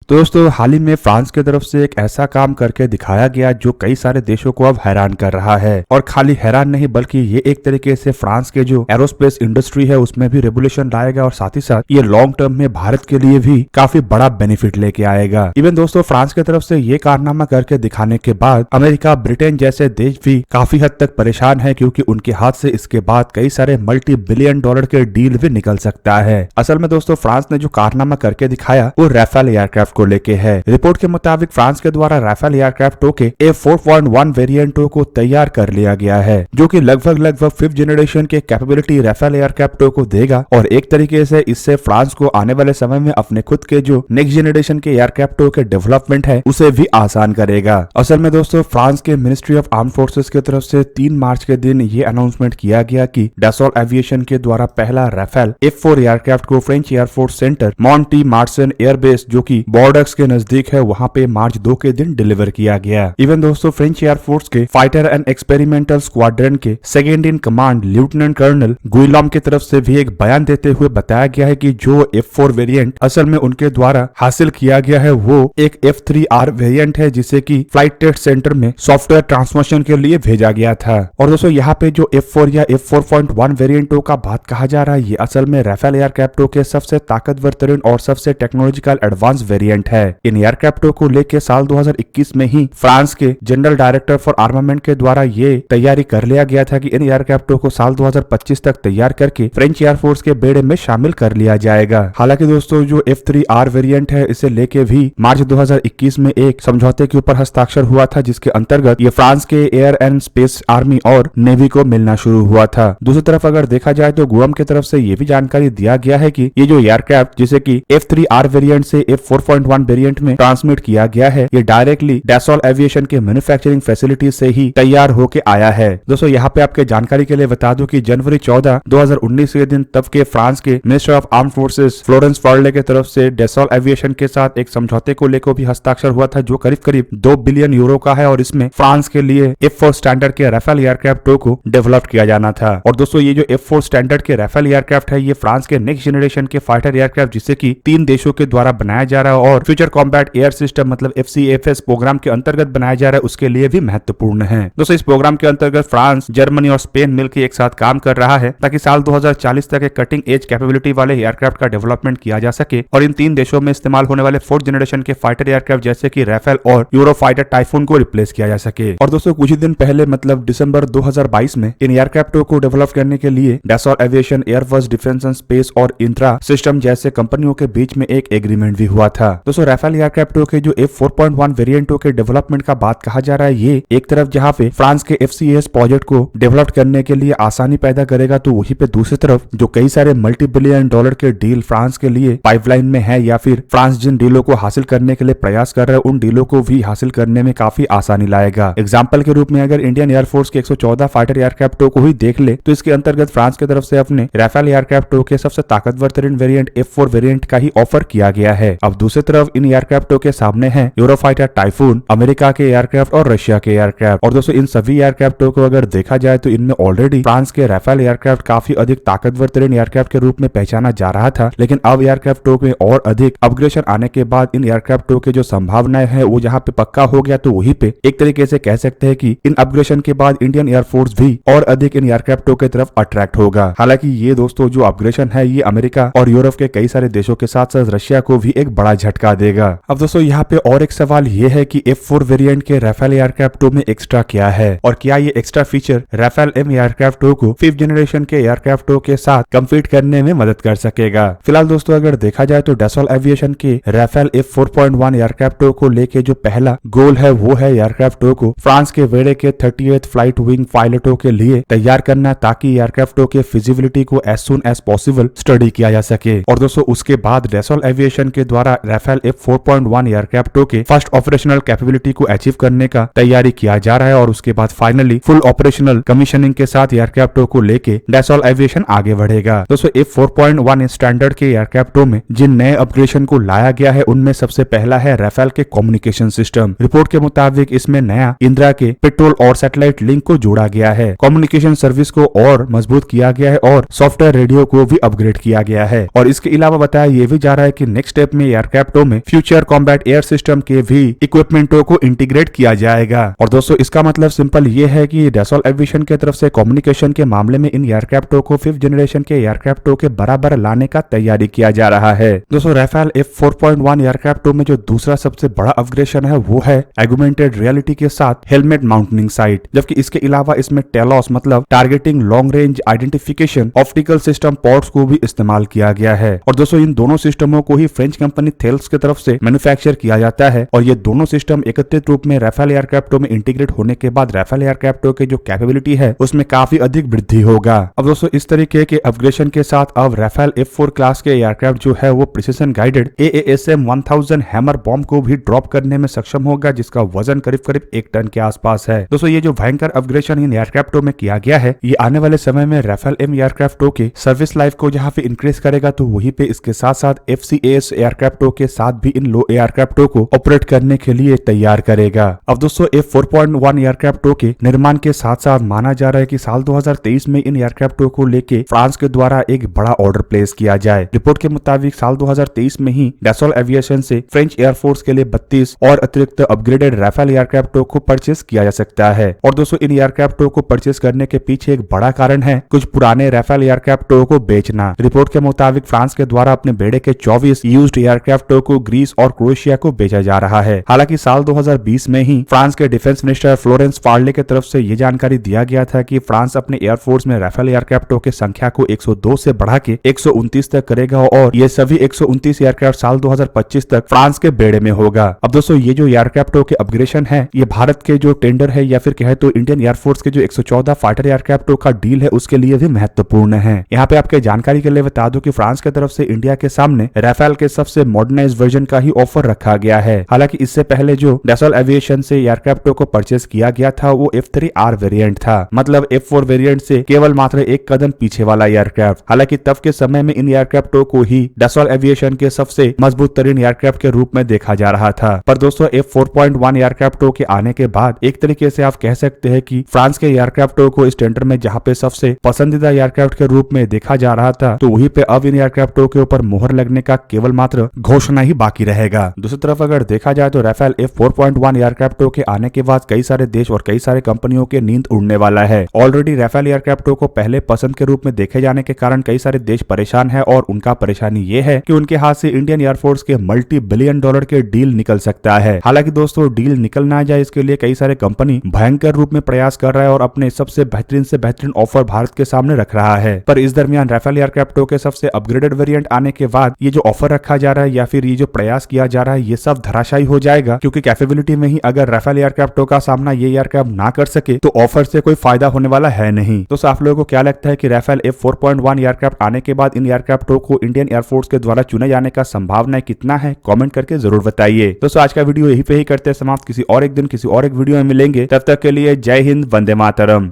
तो दोस्तों हाल ही में फ्रांस की तरफ से एक ऐसा काम करके दिखाया गया जो कई सारे देशों को अब हैरान कर रहा है। और खाली हैरान नहीं बल्कि ये एक तरीके से फ्रांस के जो एरोस्पेस इंडस्ट्री है उसमें भी रेवोल्यूशन लाएगा और साथ ही साथ ये लॉन्ग टर्म में भारत के लिए भी काफी बड़ा बेनिफिट लेके आएगा। इवन दोस्तों फ्रांस की तरफ से ये कारनामा करके दिखाने के बाद अमेरिका, ब्रिटेन जैसे देश भी काफी हद तक परेशान है, क्योंकि उनके हाथ से इसके बाद कई सारे मल्टी बिलियन डॉलर के डील भी निकल सकता है। असल में दोस्तों फ्रांस ने जो कारनामा करके दिखाया वो राफेल एयरक्राफ्ट को लेके है। रिपोर्ट के मुताबिक फ्रांस के द्वारा राफेल एयरक्राफ्टों के A4.1 वेरिएंटों को तैयार कर लिया गया है, जो कि लगभग 5th जनरेशन के कैपेबिलिटी राफेल एयरक्राफ्टों को देगा। और एक तरीके से इससे फ्रांस को आने वाले समय में अपने खुद के जो नेक्स्ट जनरेशन के एयरक्राफ्टों के डेवलपमेंट है उसे भी आसान करेगा। असल में दोस्तों फ्रांस के मिनिस्ट्री ऑफ आर्म फोर्सेस की तरफ से 3 मार्च के दिन ये अनाउंसमेंट किया गया कि डसॉल्ट एविएशन के द्वारा पहला राफेल F4 एयरक्राफ्ट को French air force centre Monty Marsons airbase जो कि बॉर्डर्स के नजदीक है वहां पे मार्च 2 के दिन डिलीवर किया गया। इवन दोस्तों फ्रेंच एयरफोर्स के फाइटर एंड एक्सपेरिमेंटल स्क्वाड्रन के second in command lieutenant colonel Guillaume की तरफ से भी एक बयान देते हुए बताया गया है कि जो F4 वेरिएंट असल में उनके द्वारा हासिल किया गया है वो एक F3R वेरिएंट है, जिसे कि फ्लाइट टेस्ट सेंटर में सॉफ्टवेयर ट्रांसफॉर्मेशन के लिए भेजा गया था। और दोस्तों यहाँ पे जो F4 या F4.1 वेरिएंटों का बात कहा जा रहा है ये असल में राफेल एयरक्राफ्टों के सबसे ताकतवर तरीन और सबसे टेक्नोलॉजिकल एडवांस वेरिएंट है। इन एयरक्राफ्टों को लेके साल 2021 में ही फ्रांस के जनरल डायरेक्टर फॉर आर्मामेंट के द्वारा ये तैयारी कर लिया गया था कि इन एयरक्राफ्टों को साल 2025 तक तैयार करके फ्रेंच एयरफोर्स के बेड़े में शामिल कर लिया जाएगा। हालांकि दोस्तों जो F3R वेरिएंट है इसे लेके भी मार्च 2021 में एक समझौते के ऊपर हस्ताक्षर हुआ था, जिसके अंतर्गत ये फ्रांस के एयर एंड स्पेस आर्मी और नेवी को मिलना शुरू हुआ था। दूसरी तरफ अगर देखा जाए तो गुआम की तरफ से ये भी जानकारी दिया गया है कि ये जो एयरक्राफ्ट जिसे कि F3R वेरिएंट से F4.1 वेरिएंट में ट्रांसमिट किया गया है ये डायरेक्टली डसॉल्ट एविएशन के मैन्युफैक्चरिंग फैसिलिटी से ही तैयार होके आया है। दोस्तों यहाँ पे आपके जानकारी के लिए बता दूं कि जनवरी 14, 2019 के दिन तब के फ्रांस के minister of arm forces Florence Parly की तरफ से डसॉल्ट एविएशन के साथ एक समझौते को लेकर भी हस्ताक्षर हुआ था जो करीब 2 बिलियन यूरो का है और इसमें फ्रांस के लिए F4 स्टैंडर्ड के राफेल एयरक्राफ्टों को डेवलप किया जाना था। और दोस्तों ये जो F4 स्टैंडर्ड के राफेल एयरक्राफ्ट है ये फ्रांस के नेक्स्ट जनरेशन के फाइटर एयरक्राफ्ट जिसे कि 3 देशों के द्वारा बनाया जा रहा है और फ्यूचर कॉम्बैट एयर सिस्टम मतलब FCFS प्रोग्राम के अंतर्गत बनाया जा रहा है उसके लिए भी महत्वपूर्ण है। दोस्तों इस प्रोग्राम के अंतर्गत फ्रांस, जर्मनी और स्पेन मिलकर एक साथ काम कर रहा है ताकि साल 2040 तक एक कटिंग एज कैपेबिलिटी वाले एयरक्राफ्ट का डेवलपमेंट किया जा सके और इन 3 देशों में इस्तेमाल होने वाले 4th जनरेशन के फाइटर एयरक्राफ्ट जैसे कि राफेल और यूरोफाइटर टाइफून को रिप्लेस किया जा सके। और दोस्तों कुछ ही दिन पहले मतलब दिसंबर 2022 में इन एयरक्राफ्टों को डेवलप करने के लिए Dassault aviation, air force defence and space और इंट्रा सिस्टम जैसे कंपनियों के बीच में एक एग्रीमेंट भी हुआ था। दोस्तों राफेल एयरक्राफ्टों के जो F4.1 वेरिएंटों के डेवलपमेंट का बात कहा जा रहा है ये एक तरफ जहां पे फ्रांस के FCAS प्रोजेक्ट को डेवलप करने के लिए आसानी पैदा करेगा तो वहीं पे दूसरी तरफ जो कई सारे मल्टी बिलियन डॉलर के डील फ्रांस के लिए पाइपलाइन में है या फिर फ्रांस जिन डीलों को हासिल करने के लिए प्रयास कर रहा है उन डीलों को भी हासिल करने में काफी आसानी लाएगा। एग्जाम्पल के रूप में अगर इंडियन एयरफोर्स के 114 फाइटर एयरक्राफ्टों को ही देख ले तो इसके अंतर्गत फ्रांस की तरफ से अपने राफेल एयरक्राफ्टों के सबसे ताकतवर तरीन वेरिएंट F4 वेरिएंट का ही ऑफर किया गया है। अब दूसरी तरफ इन एयरक्राफ्टों के सामने है यूरोफाइटर टाइफून, अमेरिका के एयरक्राफ्ट और रशिया के एयरक्राफ्ट। और दोस्तों इन सभी एयरक्राफ्टों को अगर देखा जाए तो इनमें ऑलरेडी फ्रांस के राफेल एयरक्राफ्ट काफी अधिक ताकतवर तरीन एयरक्राफ्ट के रूप में पहचाना जा रहा था, लेकिन अब एयरक्राफ्टों में और अधिक अपग्रेडेशन आने के बाद इन एयरक्राफ्टों के जो संभावनाएं है वो जहाँ पे पक्का हो गया तो वहीं पे एक तरीके से कह सकते हैं कि इन अपग्रेडेशन के बाद इंडियन एयरफोर्स भी और अधिक इन एयरक्राफ्टों की तरफ अट्रैक्ट होगा। हालांकि ये दोस्तों जो अपग्रेडेशन है ये अमेरिका और यूरोप के कई सारे देशों के साथ साथ रशिया को भी एक बड़ा झटका देगा। अब दोस्तों यहाँ पे और एक सवाल ये है कि F4 वेरिएंट के राफेल एयरक्राफ्टों में एक्स्ट्रा क्या है और क्या ये एक्स्ट्रा फीचर राफेल M एयरक्राफ्टों को 5th जनरेशन के एयरक्राफ्टों के साथ कम्पीट करने में मदद कर सकेगा। फिलहाल दोस्तों अगर देखा जाए तो डसॉल्ट एविएशन के राफेल F4.1 एयरक्राफ्टों को लेके जो पहला गोल है वो है एयरक्राफ्टों को फ्रांस के बेड़े के 30th फ्लाइट विंग पायलटों के लिए तैयार करना ताकि एयरक्राफ्टों के फिजिबिलिटी को as soon as possible study किया जा सके। और दोस्तों उसके बाद डसॉल्ट एविएशन के द्वारा राफेल F4.1 एयरक्राफ्टों के फर्स्ट ऑपरेशनल कैपेबिलिटी को अचीव करने का तैयारी किया जा रहा है और उसके बाद फाइनली फुल ऑपरेशनल कमीशनिंग के साथ एयरक्राफ्टों को लेके डसॉल्ट एविएशन आगे बढ़ेगा। दोस्तों F4.1 स्टैंडर्ड के एयरक्राफ्टों में जिन नए अपग्रेडेशन को लाया गया है उनमें सबसे पहला है राफेल के कम्युनिकेशन सिस्टम। रिपोर्ट के मुताबिक इसमें नया इंदिरा के पेट्रोल और सैटेलाइट लिंक को जोड़ा गया है, कम्युनिकेशन सर्विस को और मजबूत किया गया है और सॉफ्टवेयर रेडियो को भी अपग्रेड किया गया है। और इसके अलावा बताया ये भी जा रहा है कि नेक्स्ट स्टेप में एयरक्राफ्ट एयरक्राफ्टों में फ्यूचर कॉम्बैट एयर सिस्टम के भी इक्विपमेंटों को इंटीग्रेट किया जाएगा। और दोस्तों इसका मतलब सिंपल ये है कि डैसॉल्ट एविएशन की तरफ से कम्युनिकेशन के मामले में इन एयरक्राफ्टों को 5th जनरेशन के एयरक्राफ्टों के बराबर लाने का तैयारी किया जा रहा है। दोस्तों राफेल F4.1 एयरक्राफ्टों में जो दूसरा सबसे बड़ा अपग्रेडेशन है वो है ऑगमेंटेड रियलिटी के साथ हेलमेट माउंटिंग साइट, जबकि इसके अलावा इसमें टेलॉस मतलब targeting long range identification optical system ports को भी इस्तेमाल किया गया है। और दोस्तों इन दोनों सिस्टमों को ही फ्रेंच कंपनी थेल्स की तरफ से मैन्युफैक्चर किया जाता है और ये दोनों सिस्टम एकत्रित रूप में राफेल एयरक्राफ्टों में इंटीग्रेट होने के बाद राफेल एयरक्राफ्टों के जो कैपेबिलिटी है उसमें काफी अधिक वृद्धि होगा। अब दोस्तों इस तरीके के अपग्रेडेशन के साथ अब राफेल F4 क्लास के एयरक्राफ्ट जो है वो precision guided AASM 1000 hammer bomb को भी ड्रॉप करने में सक्षम होगा, जिसका वजन करीब करीब 1 टन के आसपास है। दोस्तों ये जो भयंकर अपग्रेडेशन इन एयरक्राफ्टों में किया गया है ये आने वाले समय में राफेल M एयरक्राफ्टों के सर्विस लाइफ को जहां पे इंक्रीज करेगा तो वहीं पे इसके साथ साथ FCAS एयरक्राफ्टों के साथ भी इन लो एयरक्राफ्टों को ऑपरेट करने के लिए तैयार करेगा। अब दोस्तों F4.1 एयरक्राफ्टों के निर्माण के साथ साथ माना जा रहा है कि साल 2023 में इन एयरक्राफ्टों को लेके फ्रांस के द्वारा एक बड़ा ऑर्डर प्लेस किया जाए। रिपोर्ट के मुताबिक साल 2023 में ही डैसॉल्ट एविएशन से फ्रेंच एयरफोर्स के लिए 32 और अतिरिक्त अपग्रेडेड राफेल एयरक्राफ्टों को परचेस किया जा सकता है। और दोस्तों इन एयरक्राफ्टों को परचेस करने के पीछे एक बड़ा कारण है कुछ पुराने राफेल एयरक्राफ्टों को बेचना। रिपोर्ट के मुताबिक फ्रांस के द्वारा अपने बेड़े के 24 यूज्ड एयरक्राफ्टों को ग्रीस और क्रोएशिया को बेचा जा रहा है। हालांकि साल 2020 में ही फ्रांस के डिफेंस मिनिस्टर फ्लोरेंस पार्ले की तरफ से ये जानकारी दिया गया था कि फ्रांस अपने एयरफोर्स में राफेल एयरक्राफ्टों की संख्या को 102 से बढ़ा के 129 तक करेगा और ये सभी 129 एयरक्राफ्ट साल 2025 तक फ्रांस के बेड़े में होगा। अब दोस्तों ये जो एयरक्राफ्टों के अपग्रेडेशन है ये भारत के जो टेंडर है या फिर कहे तो इंडियन एयरफोर्स के जो 114 फाइटर एयरक्राफ्टों का डील है उसके लिए भी महत्वपूर्ण है। यहाँ पे आपके जानकारी के लिए बता दूं कि फ्रांस की तरफ से इंडिया के सामने राफेल के सबसे मॉडर्नाइज्ड वर्जन का ही ऑफर रखा गया है। हालांकि इससे पहले जो डैसॉल्ट एविएशन से एयरक्राफ्टों को परचेस किया गया था वो F3R वेरिएंट था, मतलब F4 वेरिएंट से केवल मात्र एक कदम पीछे वाला एयरक्राफ्ट। हालांकि तब के समय में इन एयरक्राफ्टों को ही डैसॉल्ट एविएशन के सबसे मजबूत तरीन एयरक्राफ्ट के रूप में देखा जा रहा था। पर दोस्तों F4.1 एयरक्राफ्टों के आने के बाद एक तरीके से आप कह सकते हैं कि फ्रांस के एयरक्राफ्टों को इस टेंडर में जहां पे सबसे पसंदीदा एयरक्राफ्ट के रूप में देखा जा रहा था तो वहीं पे अब इन एयरक्राफ्टों के ऊपर मोहर लगने का केवल मात्र घोषणा ही बाकी रहेगा। दूसरी तरफ अगर देखा जाए तो राफेल F4.1 एयरक्राफ्टों के आने के बाद कई सारे देश और कई सारे कंपनियों के नींद उड़ने वाला है। ऑलरेडी राफेल एयरक्राफ्टों को पहले पसंद के रूप में देखे जाने के कारण कई सारे देश परेशान है और उनका परेशानी ये है कि उनके हाथ से इंडियन एयरफोर्स के $multi-billion के डील निकल सकता है। हालांकि दोस्तों डील निकल ना जाए इसके लिए कई सारे कंपनी भयंकर रूप में प्रयास कर रहा है और अपने सबसे बेहतरीन से बेहतरीन ऑफर भारत के सामने रख रहा है। पर इस दरमियान राफेल एयरक्राफ्टों के सबसे अपग्रेडेड वेरिएंट आने के बाद ये जो ऑफर रखा जा रहा है या फिर ये जो प्रयास किया जा रहा है ये सब धराशायी हो जाएगा, क्योंकि कैपेबिलिटी में ही अगर राफेल एयरक्राफ्टों का सामना ये एयरक्राफ्ट ना कर सके तो ऑफर से कोई फायदा होने वाला है नहीं। तो आप लोगों को क्या लगता है कि राफेल F4.1 एयरक्राफ्ट आने के बाद इन एयरक्राफ्टों को इंडियन एयरफोर्स के द्वारा चुने जाने का संभावना कितना है? कमेंट करके जरूर बताइए। दोस्तों आज का वीडियो यहीं पे ही करते हैं समाप्त। किसी और एक दिन किसी और एक वीडियो में मिलेंगे, तब तक के लिए जय हिंद, वंदे मातरम।